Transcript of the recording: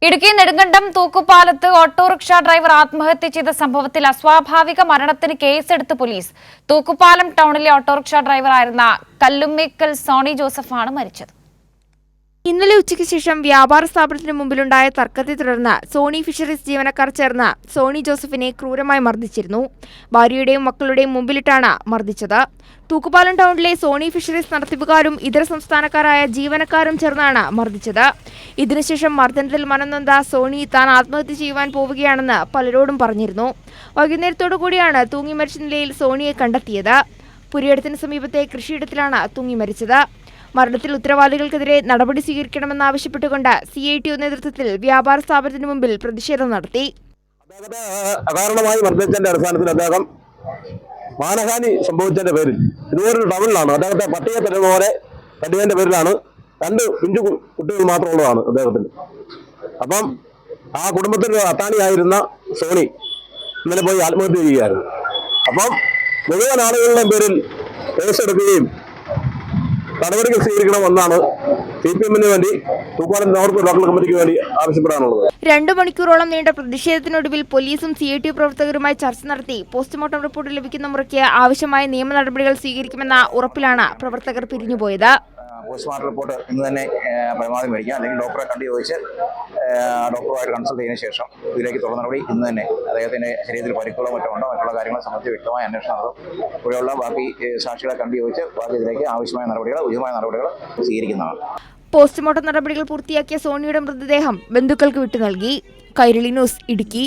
Idukki Nedumkandam തൂക്കുപാലത്ത് autorickshaw driver ആത്മഹത്യ ചെയ്ത സംഭവത്തിൽ അസ്വാഭാവിക മരണത്തിന് കേസെടുത്ത് പോലീസ്. തൂക്കുപാലം ടൗണിലെ ഓട്ടോറിക്ഷ ഡ്രൈവറായിരുന്ന കല്ലുമ്മേക്കൽ സോണി ജോസഫാണ് മരിച്ചത്. ഇന്നലെ ഉച്ചയ്ക്ക് ശേഷം വ്യാപാര സ്ഥാപനത്തിന് മുമ്പിലുണ്ടായ തർക്കത്തെ തുടർന്ന് സോണി ഫിഷറീസ് ജീവനക്കാർ ചേർന്ന് സോണി ജോസഫിനെ ക്രൂരമായി മർദ്ദിച്ചിരുന്നു. ഭാര്യയുടെയും മക്കളുടെയും മുമ്പിലിട്ടാണ് മർദ്ദിച്ചത്. തൂക്കുപാലം ടൗണിലെ സോണി ഫിഷറീസ് നടത്തിപ്പുകാരും ഇതര സംസ്ഥാനക്കാരായ ജീവനക്കാരും ചേർന്നാണ് മർദ്ദിച്ചത്. ഇതിനുശേഷം മർദ്ദനത്തിൽ മനംനൊന്ത സോണി താൻ ആത്മഹത്യ ചെയ്യുവാൻ പോവുകയാണെന്ന് പലരോടും പറഞ്ഞിരുന്നു. വൈകുന്നേരത്തോടു കൂടിയാണ് തൂങ്ങി മരിച്ച നിലയിൽ സോണിയെ കണ്ടെത്തിയത്. പുരയിടത്തിന് സമീപത്തെ കൃഷിയിടത്തിലാണ് തൂങ്ങി മരിച്ചത്. മരണത്തിൽ ഉത്തരവാദികൾക്കെതിരെ നടപടി സ്വീകരിക്കണമെന്നാവശ്യപ്പെട്ടുകൊണ്ട് CITU നേതൃത്വത്തിൽ വ്യാപാര സ്ഥാപനത്തിന് മുമ്പിൽ പ്രതിഷേധം നടത്തി. അകാരണമായി മർദ്ദിച്ചതിന്റെ അടിസ്ഥാനത്തിൽ അദ്ദേഹം മാനഹാനി സംഭവിച്ചതിന്റെ പേരിൽ തിരുവൂരിൽ ടൗണിലാണ് അദ്ദേഹത്തെ പട്ടിക തരുന്നപോലെ തടിയന്റെ പേരിലാണ് 2 പിഞ്ചു കുട്ടികൾ മാത്രമുള്ളതാണ് അദ്ദേഹത്തിന്. അപ്പം ആ കുടുംബത്തിൽ അത്താണിയായിരുന്ന സോണി ഇന്നലെ പോയി ആത്മഹത്യ ചെയ്യുകയായിരുന്നു. അപ്പം മുഴുവൻ ആളുകളുടെയും പേരിൽ കേസെടുക്കുകയും നടപടികൾ സ്വീകരിക്കണമെന്നാണ് CPM-ന് വേണ്ടി തൂക്കുപാലം നോർത്ത് ലോക്കൽ കമ്മിറ്റിക്ക് വേണ്ടി ആവശ്യപ്പെടാനുള്ളത്. 2 മണിക്കൂറോളം നീണ്ട പ്രതിഷേധത്തിനൊടുവിൽ പോലീസും CITU പ്രവർത്തകരുമായി ചർച്ച നടത്തി പോസ്റ്റ്മോർട്ടം റിപ്പോർട്ട് ലഭിക്കുന്ന മുറയ്ക്ക് ആവശ്യമായ നിയമ നടപടികൾ സ്വീകരിക്കുമെന്ന ഉറപ്പിലാണ് പ്രവർത്തകർ പിരിഞ്ഞുപോയത്. പോസ്റ്റ്മോർട്ടം റിപ്പോർട്ട് ഇന്ന് തന്നെ പരമാവധി മേടിക്കാം, അല്ലെങ്കിൽ ഡോക്ടറെ കണ്ടു ചോദിച്ച് ഡോക്ടറുമായിട്ട് കൺസൾട്ട് ചെയ്തതിനു ശേഷം ഇതിലേക്ക് തുടർ നടപടി ഇന്ന് തന്നെ അദ്ദേഹത്തിന്റെ ശരീരത്തിൽ പരിക്കുകളോ മറ്റോ ഉണ്ടോ മറ്റുള്ള കാര്യങ്ങളെ സംബന്ധിച്ച് വ്യക്തമായ അന്വേഷണം നടത്തും. ഇവിടെയുള്ള ബാക്കി സാക്ഷികളെ കണ്ടു ചോദിച്ച് ബാക്കി ഇതിലേക്ക് ആവശ്യമായ നടപടികൾ ഉചിതമായ നടപടികൾ സ്വീകരിക്കുന്നതാണ്. പോസ്റ്റ്മോർട്ടം നടപടികൾ പൂർത്തിയാക്കിയ സോണിയുടെ മൃതദേഹം ബന്ധുക്കൾക്ക് വിട്ടു നൽകി. കൈരളി ന്യൂസ്, ഇടുക്കി.